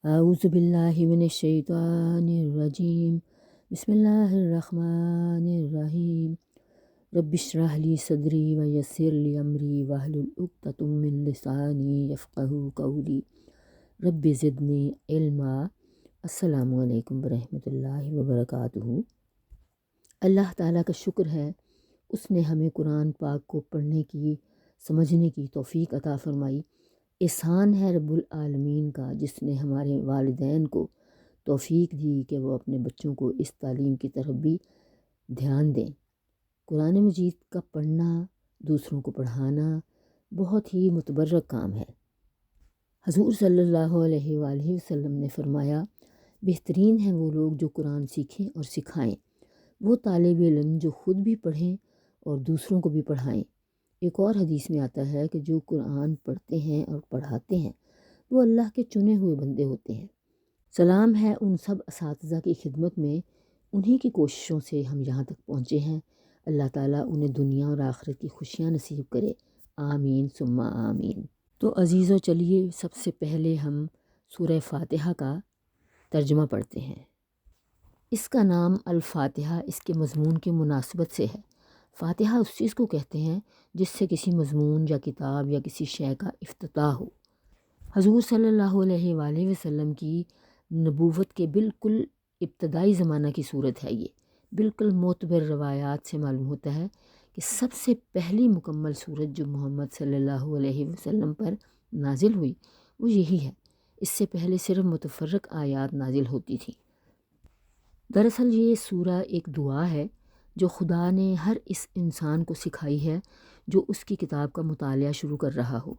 اعوذ باللہ من الشیطان الرجیم بسم اللہ الرحمن الرحیم رب اشرح لی صدری ویسر لی امری واحلل عقدۃ من لسانی یفقہوا قولی رب زدنی علما۔ السلام علیکم ورحمۃ اللہ وبرکاتہ۔ اللہ تعالیٰ کا شکر ہے، اس نے ہمیں قرآن پاک کو پڑھنے کی، سمجھنے کی توفیق عطا فرمائی۔ احسان ہے رب العالمین کا، جس نے ہمارے والدین کو توفیق دی کہ وہ اپنے بچوں کو اس تعلیم کی طرف بھی دھیان دیں۔ قرآن مجید کا پڑھنا، دوسروں کو پڑھانا بہت ہی متبرک کام ہے۔ حضور صلی اللہ علیہ وآلہ وسلم نے فرمایا، بہترین ہیں وہ لوگ جو قرآن سیکھیں اور سکھائیں، وہ طالب علم جو خود بھی پڑھیں اور دوسروں کو بھی پڑھائیں۔ ایک اور حدیث میں آتا ہے کہ جو قرآن پڑھتے ہیں اور پڑھاتے ہیں وہ اللہ کے چنے ہوئے بندے ہوتے ہیں۔ سلام ہے ان سب اساتذہ کی خدمت میں، انہی کی کوششوں سے ہم یہاں تک پہنچے ہیں۔ اللہ تعالیٰ انہیں دنیا اور آخرت کی خوشیاں نصیب کرے، آمین ثم آمین۔ تو عزیزو، چلیے سب سے پہلے ہم سورہ فاتحہ کا ترجمہ پڑھتے ہیں۔ اس کا نام الفاتحہ اس کے مضمون کی مناسبت سے ہے۔ فاتحہ اس چیز کو کہتے ہیں جس سے کسی مضمون یا کتاب یا کسی شے کا افتتاح ہو۔ حضور صلی اللہ علیہ وآلہ وسلم کی نبوت کے بالکل ابتدائی زمانہ کی صورت ہے یہ۔ بالکل معتبر روایات سے معلوم ہوتا ہے کہ سب سے پہلی مکمل صورت جو محمد صلی اللہ علیہ وسلم پر نازل ہوئی وہ یہی ہے۔ اس سے پہلے صرف متفرق آیات نازل ہوتی تھیں۔ دراصل یہ سورہ ایک دعا ہے جو خدا نے ہر اس انسان کو سکھائی ہے جو اس کی کتاب کا مطالعہ شروع کر رہا ہو۔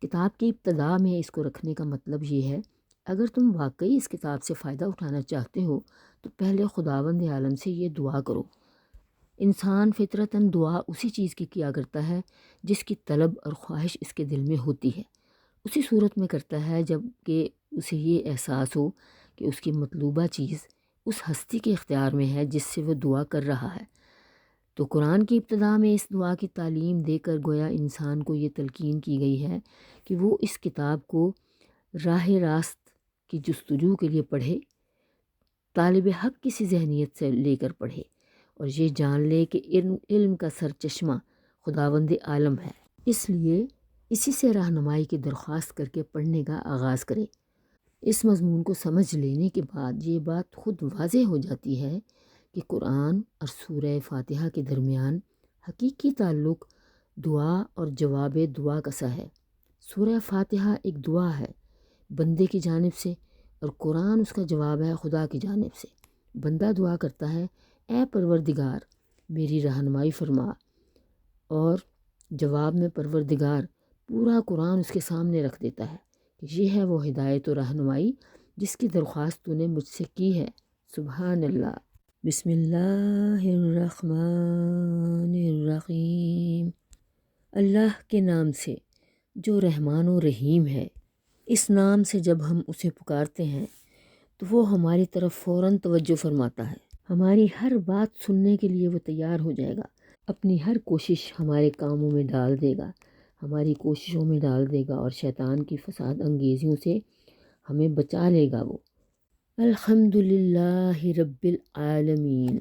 کتاب کی ابتدا میں اس کو رکھنے کا مطلب یہ ہے، اگر تم واقعی اس کتاب سے فائدہ اٹھانا چاہتے ہو تو پہلے خداوند عالم سے یہ دعا کرو۔ انسان فطرتاً دعا اسی چیز کی کیا کرتا ہے جس کی طلب اور خواہش اس کے دل میں ہوتی ہے، اسی صورت میں کرتا ہے جب کہ اسے یہ احساس ہو کہ اس کی مطلوبہ چیز اس ہستی کے اختیار میں ہے جس سے وہ دعا کر رہا ہے۔ تو قرآن کی ابتدا میں اس دعا کی تعلیم دے کر گویا انسان کو یہ تلقین کی گئی ہے کہ وہ اس کتاب کو راہ راست کی جستجو کے لیے پڑھے، طالب حق کسی ذہنیت سے لے کر پڑھے اور یہ جان لے کہ علم کا سرچشمہ خداوند عالم ہے، اس لیے اسی سے رہنمائی کی درخواست کر کے پڑھنے کا آغاز کرے۔ اس مضمون کو سمجھ لینے کے بعد یہ بات خود واضح ہو جاتی ہے کہ قرآن اور سورہ فاتحہ کے درمیان حقیقی تعلق دعا اور جواب دعا کا سا ہے۔ سورہ فاتحہ ایک دعا ہے بندے کی جانب سے اور قرآن اس کا جواب ہے خدا کی جانب سے۔ بندہ دعا کرتا ہے، اے پروردگار میری رہنمائی فرما، اور جواب میں پروردگار پورا قرآن اس کے سامنے رکھ دیتا ہے کہ یہ ہے وہ ہدایت و رہنمائی جس کی درخواست تو نے مجھ سے کی ہے۔ سبحان اللہ۔ بسم اللہ الرحمن الرحیم۔ اللہ کے نام سے جو رحمان و رحیم ہے۔ اس نام سے جب ہم اسے پکارتے ہیں تو وہ ہماری طرف فوراً توجہ فرماتا ہے، ہماری ہر بات سننے کے لیے وہ تیار ہو جائے گا، اپنی ہر کوشش ہمارے کاموں میں ڈال دے گا، ہماری کوششوں میں ڈال دے گا اور شیطان کی فساد انگیزیوں سے ہمیں بچا لے گا۔ وہ الحمدللہ رب العالمین،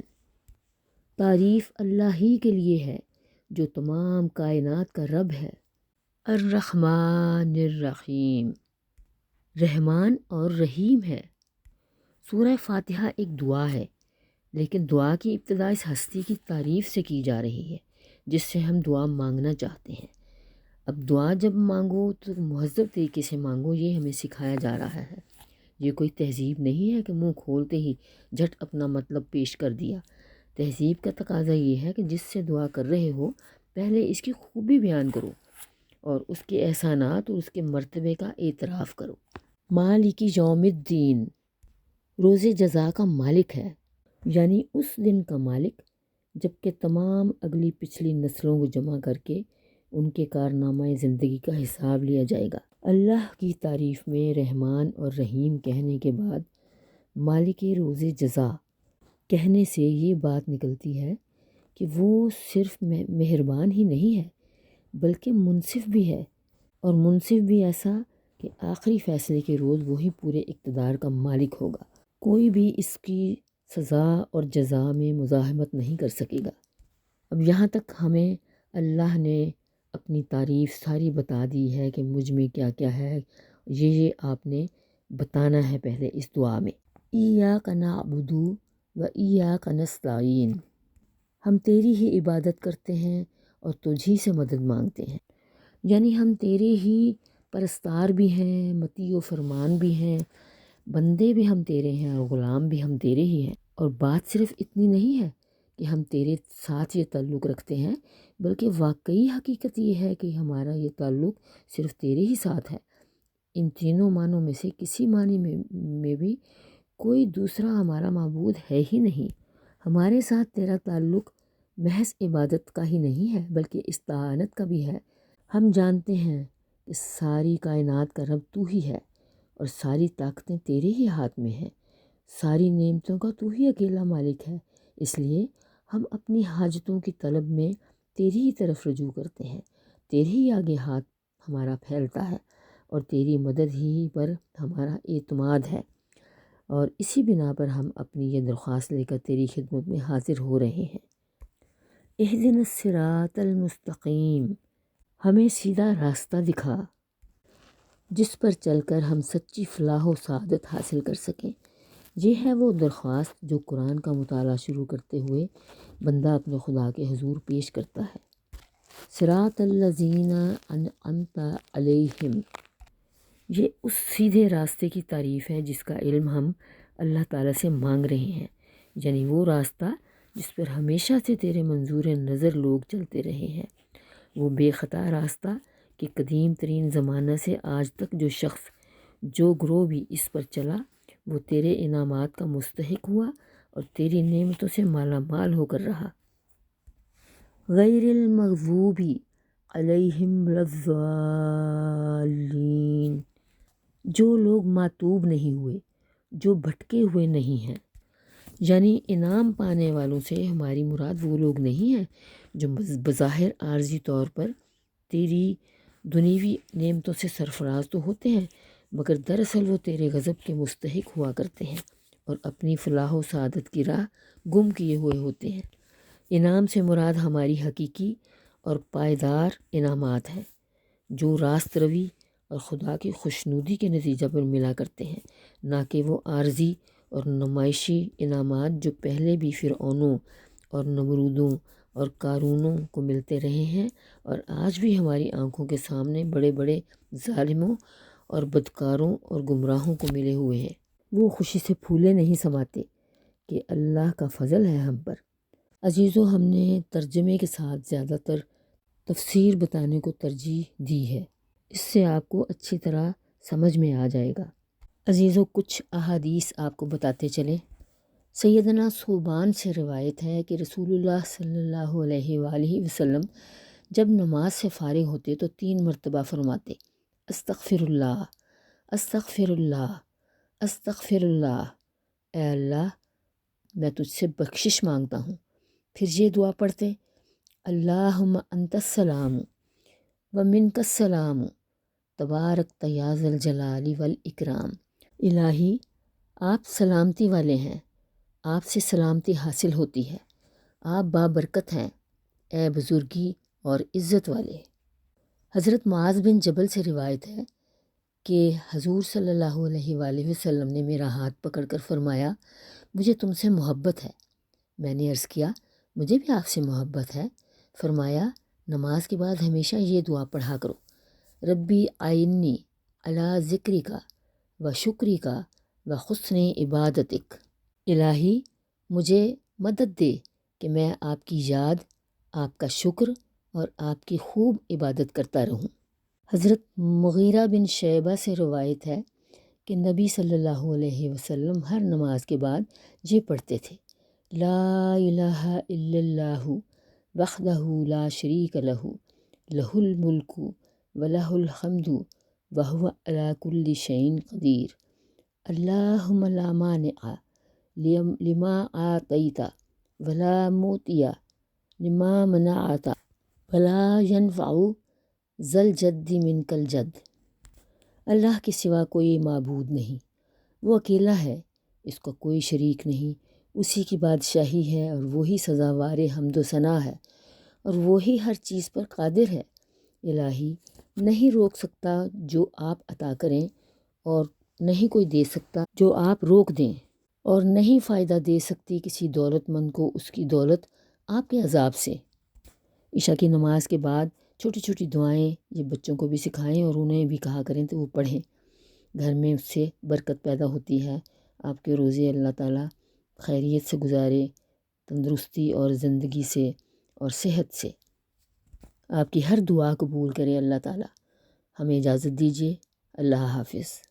تعریف اللہ ہی کے لیے ہے جو تمام کائنات کا رب ہے۔ الرحمن الرحیم، رحمان اور رحیم ہے۔ سورہ فاتحہ ایک دعا ہے، لیکن دعا کی ابتدا اس ہستی کی تعریف سے کی جا رہی ہے جس سے ہم دعا مانگنا چاہتے ہیں۔ اب دعا جب مانگو تو مہذب طریقے سے مانگو، یہ ہمیں سکھایا جا رہا ہے۔ یہ کوئی تہذیب نہیں ہے کہ منہ کھولتے ہی جھٹ اپنا مطلب پیش کر دیا۔ تہذیب کا تقاضا یہ ہے کہ جس سے دعا کر رہے ہو پہلے اس کی خوبی بیان کرو اور اس کے احسانات اور اس کے مرتبے کا اعتراف کرو۔ مالک یوم الدین، روز جزا کا مالک ہے، یعنی اس دن کا مالک جب کہ تمام اگلی پچھلی نسلوں کو جمع کر کے ان کے کارنامہ زندگی کا حساب لیا جائے گا۔ اللہ کی تعریف میں رحمان اور رحیم کہنے کے بعد مالک روز جزا کہنے سے یہ بات نکلتی ہے کہ وہ صرف مہربان ہی نہیں ہے بلکہ منصف بھی ہے، اور منصف بھی ایسا کہ آخری فیصلے کے روز وہی پورے اقتدار کا مالک ہوگا، کوئی بھی اس کی سزا اور جزا میں مزاحمت نہیں کر سکے گا۔ اب یہاں تک ہمیں اللہ نے اپنی تعریف ساری بتا دی ہے کہ مجھ میں کیا کیا ہے، یہ آپ نے بتانا ہے پہلے اس دعا میں۔ ایاک نعبد و ایاک نستعین، ہم تیری ہی عبادت کرتے ہیں اور تجھ ہی سے مدد مانگتے ہیں، یعنی ہم تیرے ہی پرستار بھی ہیں، مطیع و فرمان بھی ہیں، بندے بھی ہم تیرے ہیں اور غلام بھی ہم تیرے ہی ہیں۔ اور بات صرف اتنی نہیں ہے کہ ہم تیرے ساتھ یہ تعلق رکھتے ہیں، بلکہ واقعی حقیقت یہ ہے کہ ہمارا یہ تعلق صرف تیرے ہی ساتھ ہے۔ ان تینوں معنوں میں سے کسی معنی میں بھی کوئی دوسرا ہمارا معبود ہے ہی نہیں۔ ہمارے ساتھ تیرا تعلق محض عبادت کا ہی نہیں ہے بلکہ استعانت کا بھی ہے۔ ہم جانتے ہیں کہ ساری کائنات کا رب تو ہی ہے اور ساری طاقتیں تیرے ہی ہاتھ میں ہیں، ساری نعمتوں کا تو ہی اکیلا مالک ہے، اس لیے ہم اپنی حاجتوں کی طلب میں تیری ہی طرف رجوع کرتے ہیں، تیرے ہی آگے ہاتھ ہمارا پھیلتا ہے اور تیری مدد ہی پر ہمارا اعتماد ہے، اور اسی بنا پر ہم اپنی یہ درخواست لے کر تیری خدمت میں حاضر ہو رہے ہیں۔ اہدنا الصراط المستقیم، ہمیں سیدھا راستہ دکھا جس پر چل کر ہم سچی فلاح و سعادت حاصل کر سکیں۔ یہ ہے وہ درخواست جو قرآن کا مطالعہ شروع کرتے ہوئے بندہ اپنے خدا کے حضور پیش کرتا ہے۔ صراط الذین انعمت علیہم، یہ اس سیدھے راستے کی تعریف ہے جس کا علم ہم اللہ تعالیٰ سے مانگ رہے ہیں، یعنی وہ راستہ جس پر ہمیشہ سے تیرے منظور نظر لوگ چلتے رہے ہیں، وہ بے خطا راستہ کہ قدیم ترین زمانہ سے آج تک جو شخص جو گروہ بھی اس پر چلا وہ تیرے انعامات کا مستحق ہوا اور تیری نعمتوں سے مالا مال ہو کر رہا۔ غیر المغضوب علیہم ولا الضالین، جو لوگ معتوب نہیں ہوئے، جو بھٹکے ہوئے نہیں ہیں، یعنی انعام پانے والوں سے ہماری مراد وہ لوگ نہیں ہیں جو بظاہر عارضی طور پر تیری دنیوی نعمتوں سے سرفراز تو ہوتے ہیں مگر دراصل وہ تیرے غضب کے مستحق ہوا کرتے ہیں اور اپنی فلاح و سعادت کی راہ گم کیے ہوئے ہوتے ہیں۔ انعام سے مراد ہماری حقیقی اور پائیدار انعامات ہیں جو راست روی اور خدا کی خوشنودی کے نتیجہ پر ملا کرتے ہیں، نہ کہ وہ عارضی اور نمائشی انعامات جو پہلے بھی فرعونوں اور نمرودوں اور قارونوں کو ملتے رہے ہیں اور آج بھی ہماری آنکھوں کے سامنے بڑے بڑے ظالموں اور بدکاروں اور گمراہوں کو ملے ہوئے ہیں۔ وہ خوشی سے پھولے نہیں سماتے کہ اللہ کا فضل ہے ہم پر۔ عزیزو، ہم نے ترجمے کے ساتھ زیادہ تر تفسیر بتانے کو ترجیح دی ہے، اس سے آپ کو اچھی طرح سمجھ میں آ جائے گا۔ عزیزو، کچھ احادیث آپ کو بتاتے چلیں۔ سیدنا صوبان سے روایت ہے کہ رسول اللہ صلی اللہ علیہ وآلہ وسلم جب نماز سے فارغ ہوتے تو 3 مرتبہ فرماتے، استغفر اللہ، استغفر اللہ، استغفر اللہ، اے اللہ میں تجھ سے بخشش مانگتا ہوں۔ پھر یہ دعا پڑھتے، اللہم انت السلام و منک السلام تبارک یا ذا الجلال والاکرام، الہی آپ سلامتی والے ہیں، آپ سے سلامتی حاصل ہوتی ہے، آپ بابرکت ہیں، اے بزرگی اور عزت والے۔ حضرت معاذ بن جبل سے روایت ہے کہ حضور صلی اللہ علیہ وآلہ وسلم نے میرا ہاتھ پکڑ کر فرمایا، مجھے تم سے محبت ہے۔ میں نے عرض کیا، مجھے بھی آپ سے محبت ہے۔ فرمایا، نماز کے بعد ہمیشہ یہ دعا پڑھا کرو، ربی آئینی علی ذکرک و شکرک و حسن عبادتک، الہی مجھے مدد دے کہ میں آپ کی یاد، آپ کا شکر اور آپ کی خوب عبادت کرتا رہوں۔ حضرت مغیرہ بن شعبہ سے روایت ہے کہ نبی صلی اللہ علیہ وسلم ہر نماز کے بعد یہ پڑھتے تھے، لا الہ الا اللہ وحدہ لا شریک لہ، لہ الملک و لہ الحمد وہو علی کل شیء قدیر، اللہم لا مانع لما اعطیت ولا معطی لما منعت ولا ینفع ذا الجد منک الجد۔ اللہ کے سوا کوئی معبود نہیں، وہ اکیلا ہے، اس کا کوئی شریک نہیں، اسی کی بادشاہی ہے اور وہی سزاوار حمد و ثنا ہے، اور وہی ہر چیز پر قادر ہے۔ الہی نہیں روک سکتا جو آپ عطا کریں، اور نہیں کوئی دے سکتا جو آپ روک دیں، اور نہیں فائدہ دے سکتی کسی دولت مند کو اس کی دولت آپ کے عذاب سے۔ عشاء کی نماز کے بعد چھوٹی چھوٹی دعائیں یہ بچوں کو بھی سکھائیں اور انہیں بھی کہا کریں تو وہ پڑھیں، گھر میں اس سے برکت پیدا ہوتی ہے، آپ کے روزے اللہ تعالیٰ خیریت سے گزارے، تندرستی اور زندگی سے اور صحت سے، آپ کی ہر دعا قبول کرے اللہ تعالیٰ۔ ہمیں اجازت دیجیے، اللہ حافظ۔